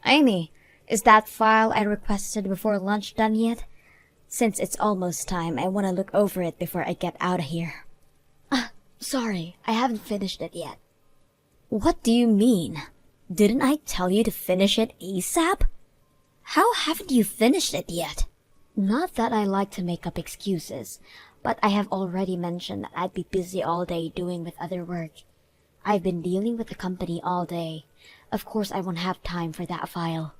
Amy, is that file I requested before lunch done yet? Since it's almost time, I want to look over it before I get out of here. Sorry, I haven't finished it yet. What do you mean? Didn't I tell you to finish it ASAP? How haven't you finished it yet? Not that I like to make up excuses, but I have already mentioned that I'd be busy all day doing with other work. I've been dealing with the company all day. Of course I won't have time for that file.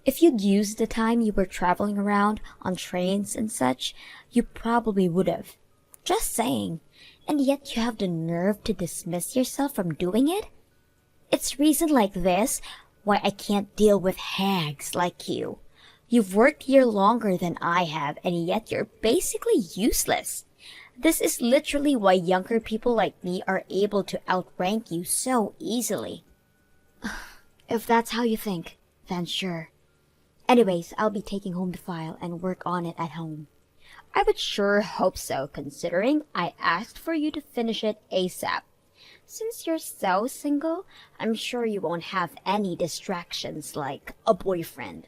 If you'd used the time you were traveling around on trains and such, you probably would have. Just saying. And yet you have the nerve to dismiss yourself from doing it? It's reason like this why I can't deal with hags like you. You've worked here longer than I have, and yet you're basically useless. This is literally why younger people like me are able to outrank you so easily. If that's how you think, then sure. Anyways, I'll be taking home the file and work on it at home. I would sure hope so, considering I asked for you to finish it ASAP. Since you're so single, I'm sure you won't have any distractions like a boyfriend.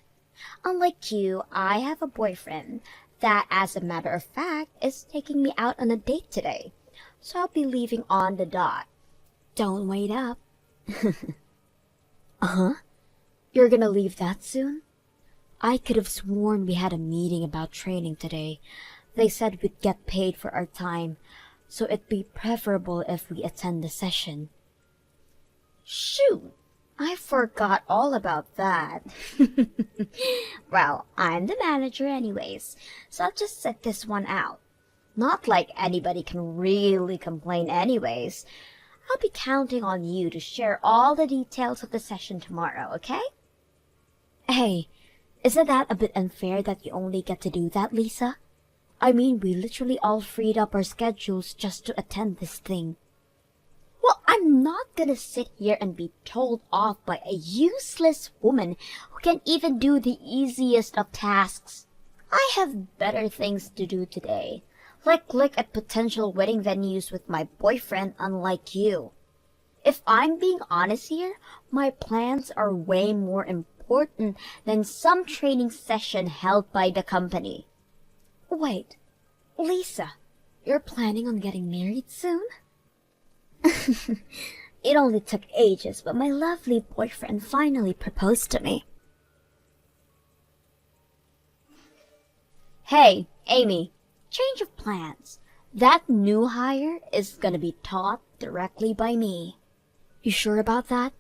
Unlike you, I have a boyfriend that, as a matter of fact, is taking me out on a date today. So I'll be leaving on the dot. Don't wait up. Uh-huh. You're gonna leave that soon? I could have sworn we had a meeting about training today. They said we'd get paid for our time, so it'd be preferable if we attend the session. Shoot! I forgot all about that. Well, I'm the manager anyways, so I'll just set this one out. Not like anybody can really complain anyways. I'll be counting on you to share all the details of the session tomorrow, okay? Hey, isn't that a bit unfair that you only get to do that, Lisa? I mean, we literally all freed up our schedules just to attend this thing. Well, I'm not gonna sit here and be told off by a useless woman who can't even do the easiest of tasks. I have better things to do today, like look at potential wedding venues with my boyfriend, unlike you. If I'm being honest here, my plans are way more important than some training session held by the company. Wait, Lisa, you're planning on getting married soon? It only took ages, but my lovely boyfriend finally proposed to me. Hey, Amy, change of plans. That new hire is gonna be taught directly by me. You sure about that?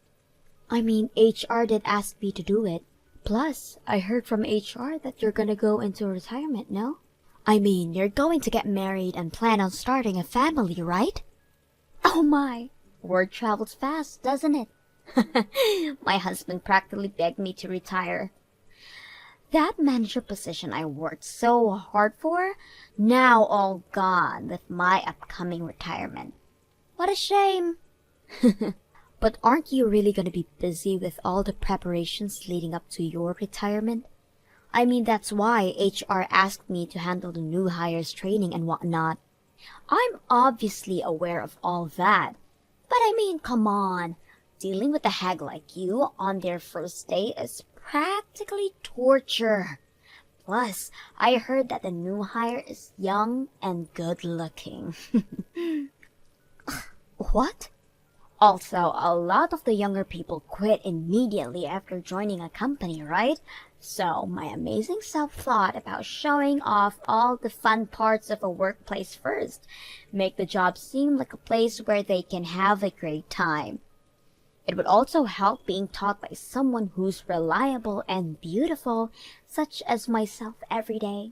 I mean, HR did ask me to do it. Plus, I heard from HR that you're gonna go into retirement, no? I mean, you're going to get married and plan on starting a family, right? Oh my, word travels fast, doesn't it? My husband practically begged me to retire. That manager position I worked so hard for, now all gone with my upcoming retirement. What a shame. But aren't you really going to be busy with all the preparations leading up to your retirement? I mean, that's why HR asked me to handle the new hires training and whatnot. I'm obviously aware of all that. But I mean, come on. Dealing with a hag like you on their first day is practically torture. Plus, I heard that the new hire is young and good looking. What? Also, a lot of the younger people quit immediately after joining a company, right? So, my amazing self thought about showing off all the fun parts of a workplace first, make the job seem like a place where they can have a great time. It would also help being taught by someone who's reliable and beautiful, such as myself every day.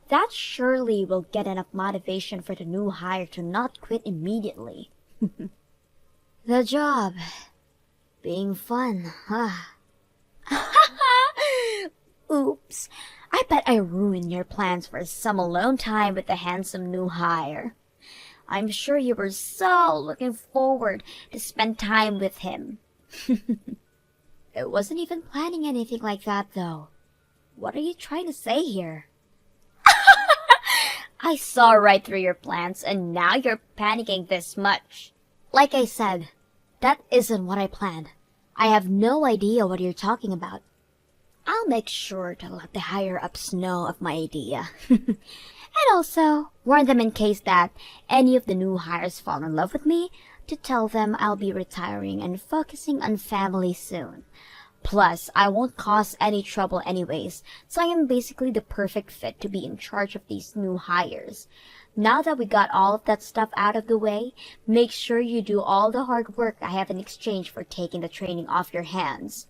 That surely will get enough motivation for the new hire to not quit immediately. The job being fun, huh? Oops. I bet I ruined your plans for some alone time with the handsome new hire. I'm sure you were so looking forward to spend time with him. I wasn't even planning anything like that, though. What are you trying to say here? I saw right through your plans, and now you're panicking this much. Like I said, that isn't what I planned. I have no idea what you're talking about. I'll make sure to let the higher-ups know of my idea. And also, warn them in case that any of the new hires fall in love with me, to tell them I'll be retiring and focusing on family soon. Plus, I won't cause any trouble anyways, so I am basically the perfect fit to be in charge of these new hires. Now that we got all of that stuff out of the way, make sure you do all the hard work I have in exchange for taking the training off your hands.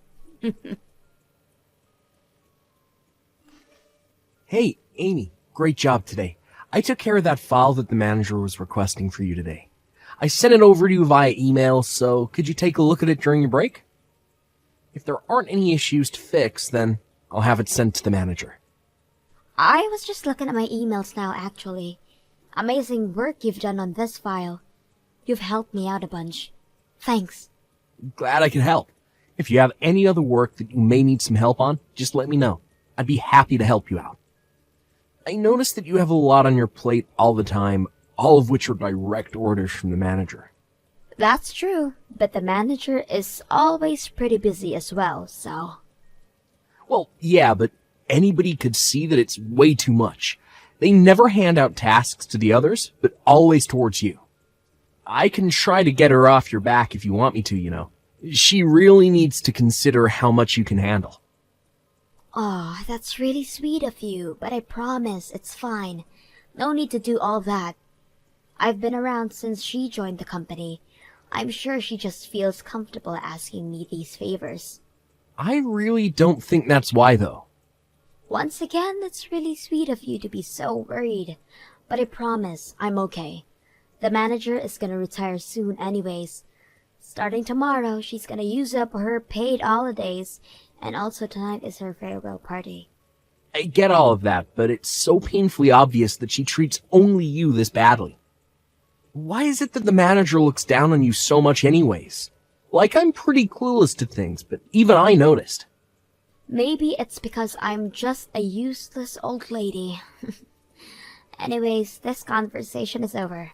Hey, Amy, great job today. I took care of that file that the manager was requesting for you today. I sent it over to you via email, so could you take a look at it during your break? If there aren't any issues to fix, then I'll have it sent to the manager. I was just looking at my emails now, actually. Amazing work you've done on this file. You've helped me out a bunch. Thanks. Glad I could help. If you have any other work that you may need some help on, just let me know. I'd be happy to help you out. I noticed that you have a lot on your plate all the time, all of which are direct orders from the manager. That's true, but the manager is always pretty busy as well, so... Well, yeah, but anybody could see that it's way too much. They never hand out tasks to the others, but always towards you. I can try to get her off your back if you want me to, you know. She really needs to consider how much you can handle. Oh, that's really sweet of you, but I promise it's fine. No need to do all that. I've been around since she joined the company. I'm sure she just feels comfortable asking me these favors. I really don't think that's why, though. Once again, it's really sweet of you to be so worried, but I promise I'm okay. The manager is gonna retire soon anyways. Starting tomorrow, she's gonna use up her paid holidays, and also tonight is her farewell party. I get all of that, but it's so painfully obvious that she treats only you this badly. Why is it that the manager looks down on you so much anyways? Like, I'm pretty clueless to things, but even I noticed. Maybe it's because I'm just a useless old lady. Anyways, this conversation is over.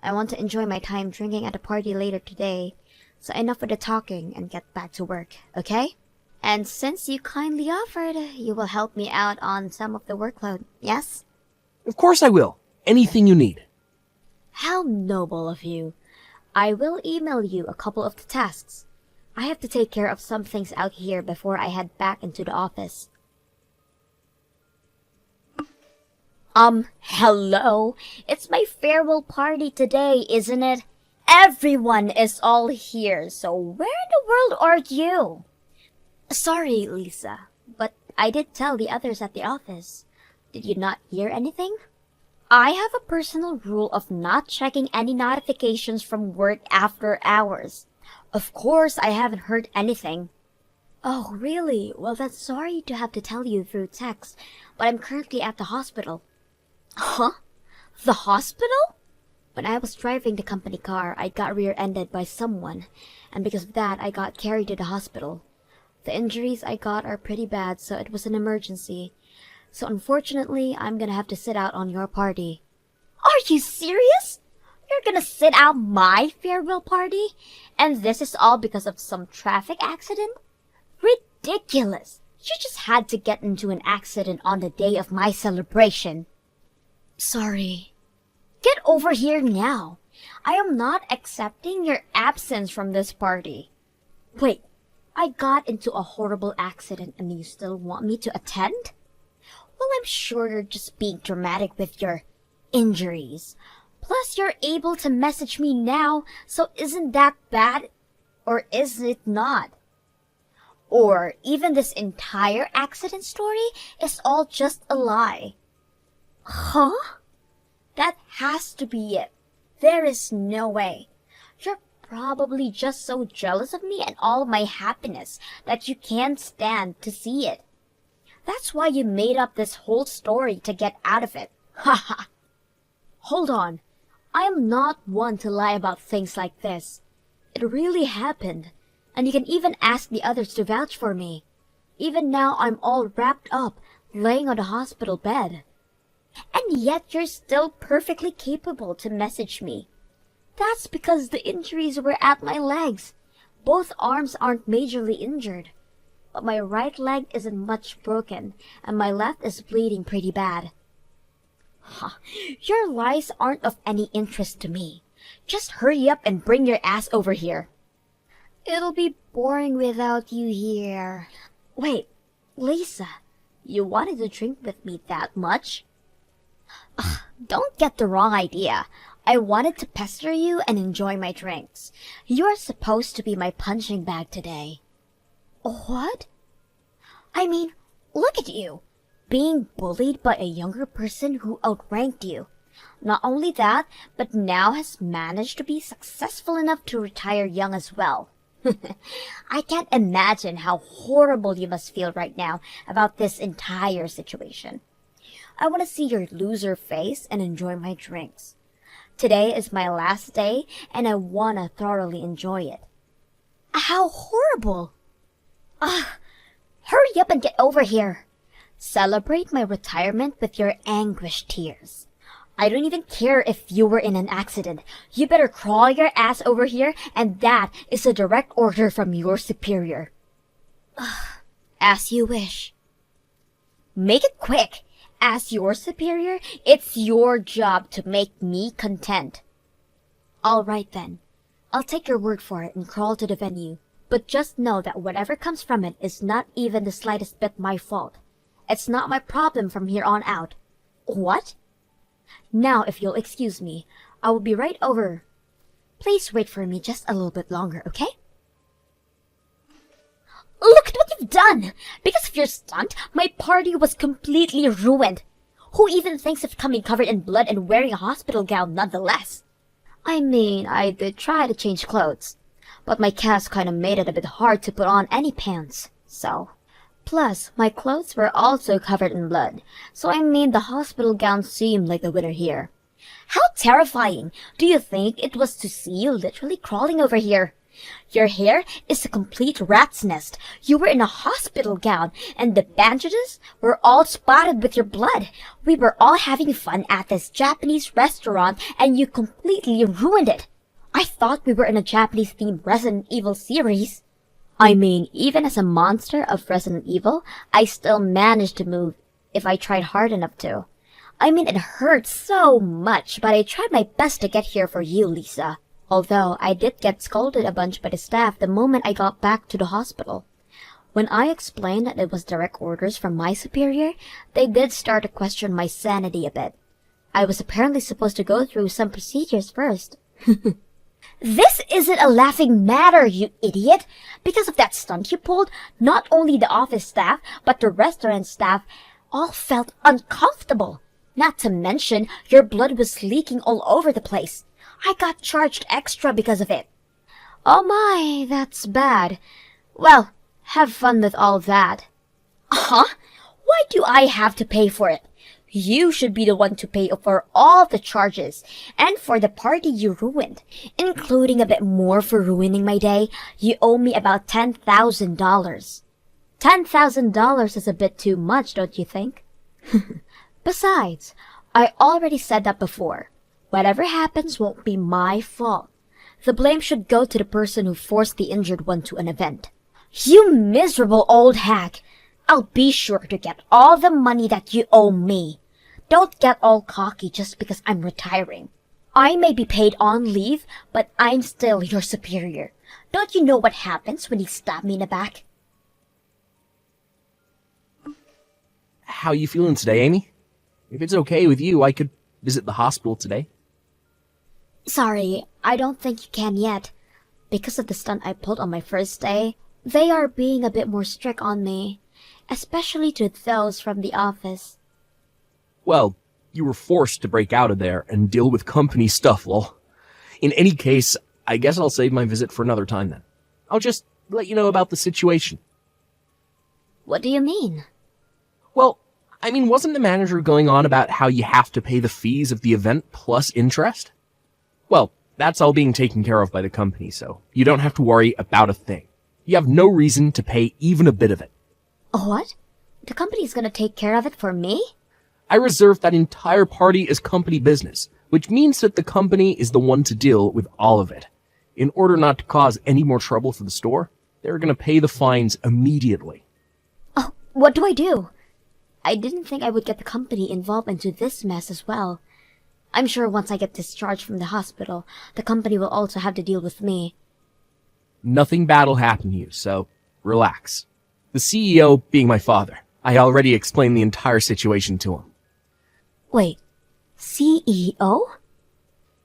I want to enjoy my time drinking at a party later today, so enough with the talking and get back to work, okay? And since you kindly offered, you will help me out on some of the workload, yes? Of course I will. Anything you need. How noble of you. I will email you a couple of the tasks. I have to take care of some things out here before I head back into the office. Hello? It's my farewell party today, isn't it? Everyone is all here, so where in the world are you? Sorry, Lisa, but I did tell the others at the office. Did you not hear anything? I have a personal rule of not checking any notifications from work after hours. Of course, I haven't heard anything. Oh, really? Well, that's sorry to have to tell you through text, but I'm currently at the hospital. Huh? The hospital? When I was driving the company car, I got rear-ended by someone, and because of that, I got carried to the hospital. The injuries I got are pretty bad, so it was an emergency. So unfortunately, I'm gonna have to sit out on your party. Are you serious? You're gonna sit out my farewell party? And this is all because of some traffic accident? Ridiculous! You just had to get into an accident on the day of my celebration. Sorry. Get over here now. I am not accepting your absence from this party. Wait, I got into a horrible accident and you still want me to attend? Well, I'm sure you're just being dramatic with your injuries. Plus, you're able to message me now, so isn't that bad? Or is it not? Or even this entire accident story is all just a lie. Huh? That has to be it. There is no way. You're probably just so jealous of me and all of my happiness that you can't stand to see it. That's why you made up this whole story to get out of it. Haha. Hold on. I am not one to lie about things like this. It really happened. And you can even ask the others to vouch for me. Even now I'm all wrapped up, laying on the hospital bed. And yet you're still perfectly capable to message me. That's because the injuries were at my legs. Both arms aren't majorly injured, but my right leg isn't much broken, and my left is bleeding pretty bad. Huh. Your lies aren't of any interest to me. Just hurry up and bring your ass over here. It'll be boring without you here. Wait, Lisa, you wanted to drink with me that much? Ugh, don't get the wrong idea. I wanted to pester you and enjoy my drinks. You're supposed to be my punching bag today. What? I mean, look at you. Being bullied by a younger person who outranked you. Not only that, but now has managed to be successful enough to retire young as well. I can't imagine how horrible you must feel right now about this entire situation. I want to see your loser face and enjoy my drinks. Today is my last day, and I want to thoroughly enjoy it. How horrible! Hurry up and get over here. Celebrate my retirement with your anguished tears. I don't even care if you were in an accident. You better crawl your ass over here, and that is a direct order from your superior. As you wish. Make it quick. As your superior, it's your job to make me content. All right then. I'll take your word for it and crawl to the venue. But just know that whatever comes from it is not even the slightest bit my fault. It's not my problem from here on out. What? Now, if you'll excuse me, I will be right over. Please wait for me just a little bit longer, okay? Look at what you've done! Because of your stunt, my party was completely ruined. Who even thinks of coming covered in blood and wearing a hospital gown nonetheless? I mean, I did try to change clothes, but my cast kinda made it a bit hard to put on any pants, so... Plus, my clothes were also covered in blood, so I made the hospital gown seem like the winner here. How terrifying! Do you think it was to see you literally crawling over here? Your hair is a complete rat's nest. You were in a hospital gown, and the bandages were all spotted with your blood. We were all having fun at this Japanese restaurant, and you completely ruined it. I thought we were in a Japanese-themed Resident Evil series. I mean, even as a monster of Resident Evil, I still managed to move if I tried hard enough to. I mean, it hurt so much, but I tried my best to get here for you, Lisa. Although I did get scolded a bunch by the staff the moment I got back to the hospital. When I explained that it was direct orders from my superior, they did start to question my sanity a bit. I was apparently supposed to go through some procedures first. This isn't a laughing matter, you idiot! Because of that stunt you pulled, not only the office staff, but the restaurant staff all felt uncomfortable. Not to mention, your blood was leaking all over the place. I got charged extra because of it. Oh my, that's bad. Well, have fun with all that. Huh? Why do I have to pay for it? You should be the one to pay for all the charges, and for the party you ruined, including a bit more for ruining my day. You owe me about $10,000. $10,000 is a bit too much, don't you think? Besides, I already said that before. Whatever happens won't be my fault. The blame should go to the person who forced the injured one to an event. You miserable old hack! I'll be sure to get all the money that you owe me. Don't get all cocky just because I'm retiring. I may be paid on leave, but I'm still your superior. Don't you know what happens when you stab me in the back? How you feeling today, Amy? If it's okay with you, I could visit the hospital today. Sorry, I don't think you can yet. Because of the stunt I pulled on my first day, they are being a bit more strict on me. Especially to those from the office. Well, you were forced to break out of there and deal with company stuff, lol. In any case, I guess I'll save my visit for another time then. I'll just let you know about the situation. What do you mean? Well, I mean, wasn't the manager going on about how you have to pay the fees of the event plus interest? Well, that's all being taken care of by the company, so you don't have to worry about a thing. You have no reason to pay even a bit of it. What? The company's gonna take care of it for me? I reserved that entire party as company business, which means that the company is the one to deal with all of it. In order not to cause any more trouble for the store, they're going to pay the fines immediately. Oh, what do I do? I didn't think I would get the company involved into this mess as well. I'm sure once I get discharged from the hospital, the company will also have to deal with me. Nothing bad will happen to you, so relax. The CEO being my father, I already explained the entire situation to him. Wait, CEO?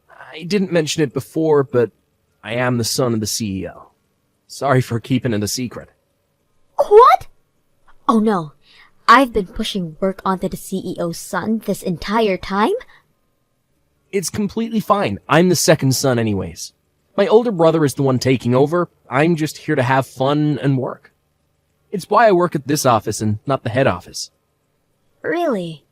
I didn't mention it before, but I am the son of the CEO. Sorry for keeping it a secret. What? Oh no, I've been pushing work onto the CEO's son this entire time? It's completely fine. I'm the second son anyways. My older brother is the one taking over. I'm just here to have fun and work. It's why I work at this office and not the head office. Really?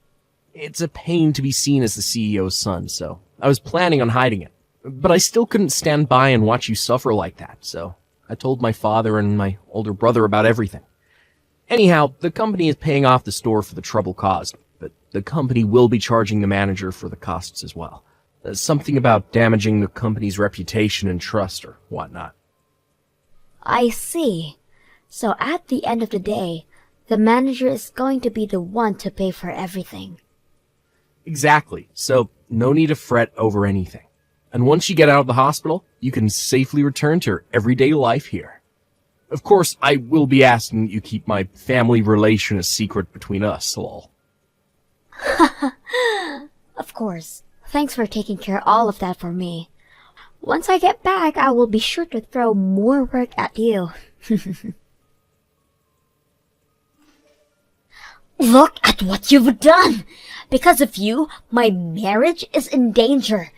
It's a pain to be seen as the CEO's son, so I was planning on hiding it. But I still couldn't stand by and watch you suffer like that, so I told my father and my older brother about everything. Anyhow, the company is paying off the store for the trouble caused, but the company will be charging the manager for the costs as well. Something about damaging the company's reputation and trust or whatnot. I see. So at the end of the day, the manager is going to be the one to pay for everything. Exactly, so no need to fret over anything. And once you get out of the hospital, you can safely return to your everyday life here. Of course, I will be asking that you keep my family relation a secret between us, lol. Of course. Thanks for taking care of all of that for me. Once I get back, I will be sure to throw more work at you. Look at what you've done! Because of you, my marriage is in danger.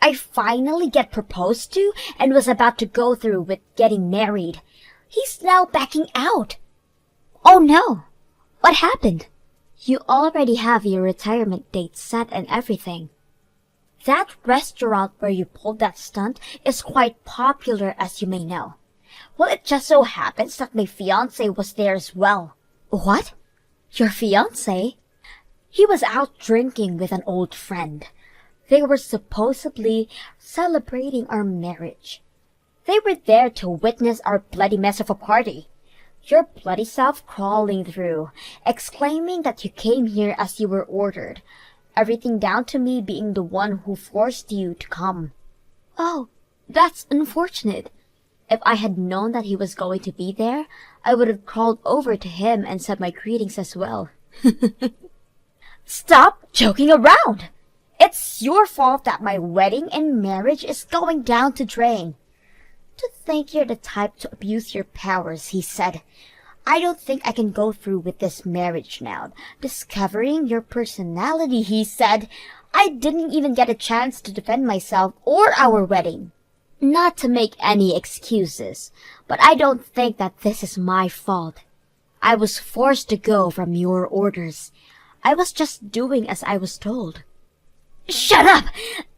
I finally get proposed to and was about to go through with getting married. He's now backing out. Oh no! What happened? You already have your retirement date set and everything. That restaurant where you pulled that stunt is quite popular, as you may know. Well, it just so happens that my fiancé was there as well. What? Your fiancé? He was out drinking with an old friend. They were supposedly celebrating our marriage. They were there to witness our bloody mess of a party. Your bloody self crawling through, exclaiming that you came here as you were ordered. Everything down to me being the one who forced you to come. Oh, that's unfortunate. If I had known that he was going to be there, I would have crawled over to him and said my greetings as well. Stop joking around! It's your fault that my wedding and marriage is going down the drain. To think you're the type to abuse your powers, he said. I don't think I can go through with this marriage now. Discovering your personality, he said. I didn't even get a chance to defend myself or our wedding. Not to make any excuses, but I don't think that this is my fault. I was forced to go from your orders. I was just doing as I was told. Shut up!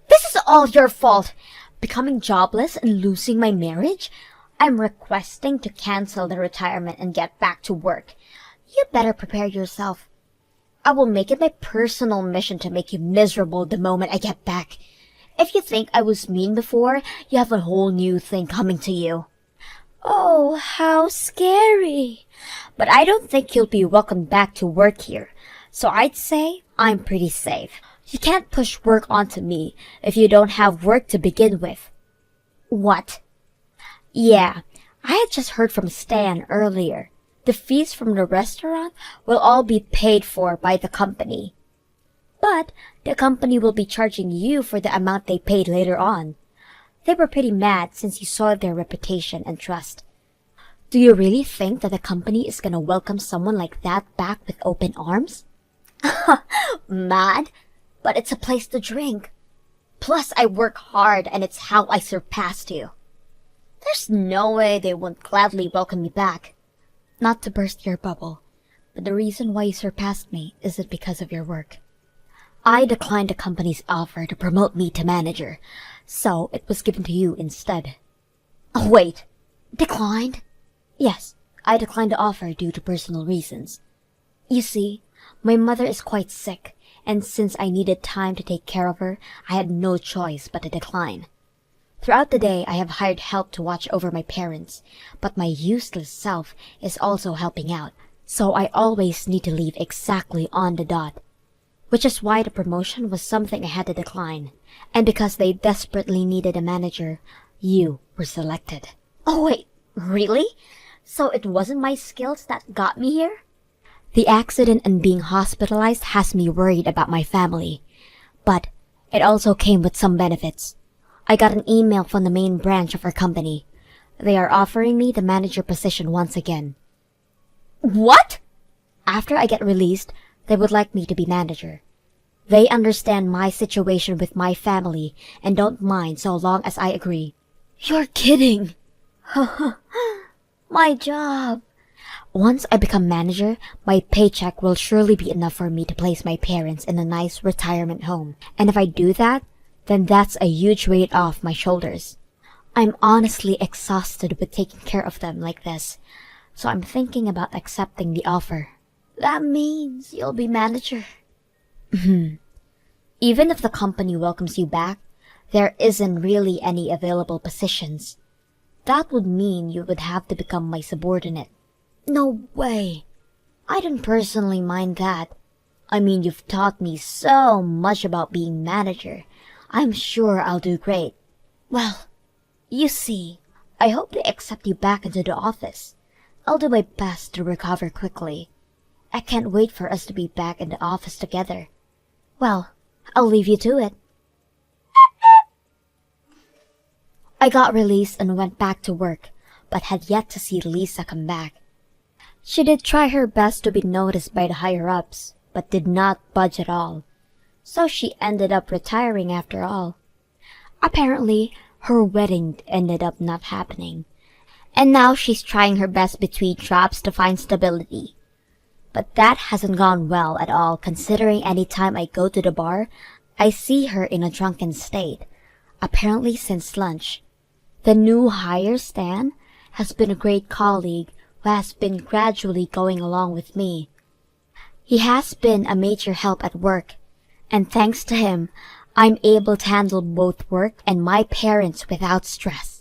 This is all your fault. Becoming jobless and losing my marriage? I'm requesting to cancel the retirement and get back to work. You better prepare yourself. I will make it my personal mission to make you miserable the moment I get back. If you think I was mean before, you have a whole new thing coming to you. Oh, how scary. But I don't think you'll be welcome back to work here. So I'd say I'm pretty safe. You can't push work onto me if you don't have work to begin with. What? Yeah, I had just heard from Stan earlier. The fees from the restaurant will all be paid for by the company. But the company will be charging you for the amount they paid later on. They were pretty mad since you saw their reputation and trust. Do you really think that the company is gonna welcome someone like that back with open arms? Mad? But it's a place to drink. Plus, I work hard and it's how I surpassed you. There's no way they won't gladly welcome me back. Not to burst your bubble, but the reason why you surpassed me isn't because of your work. I declined the company's offer to promote me to manager, so it was given to you instead. Oh, wait. Declined? Yes, I declined the offer due to personal reasons. You see, my mother is quite sick, and since I needed time to take care of her, I had no choice but to decline. Throughout the day, I have hired help to watch over my parents, but my useless self is also helping out, so I always need to leave exactly on the dot. Which is why the promotion was something I had to decline. And because they desperately needed a manager, you were selected. Oh wait, really? So it wasn't my skills that got me here? The accident and being hospitalized has me worried about my family. But it also came with some benefits. I got an email from the main branch of our company. They are offering me the manager position once again. What? After I get released, they would like me to be manager. They understand my situation with my family and don't mind so long as I agree. You're kidding. My job. Once I become manager, my paycheck will surely be enough for me to place my parents in a nice retirement home. And if I do that, then that's a huge weight off my shoulders. I'm honestly exhausted with taking care of them like this, so I'm thinking about accepting the offer. That means you'll be manager. Even if the company welcomes you back, there isn't really any available positions. That would mean you would have to become my subordinate. No way. I don't personally mind that. I mean, you've taught me so much about being manager. I'm sure I'll do great. Well, you see, I hope they accept you back into the office. I'll do my best to recover quickly. I can't wait for us to be back in the office together. Well, I'll leave you to it. I got released and went back to work, but had yet to see Lisa come back. She did try her best to be noticed by the higher-ups, but did not budge at all. So she ended up retiring after all. Apparently, her wedding ended up not happening, and now she's trying her best between jobs to find stability. But that hasn't gone well at all, considering any time I go to the bar, I see her in a drunken state, apparently since lunch. The new hire, Stan, has been a great colleague who has been gradually going along with me. He has been a major help at work, and thanks to him, I'm able to handle both work and my parents without stress.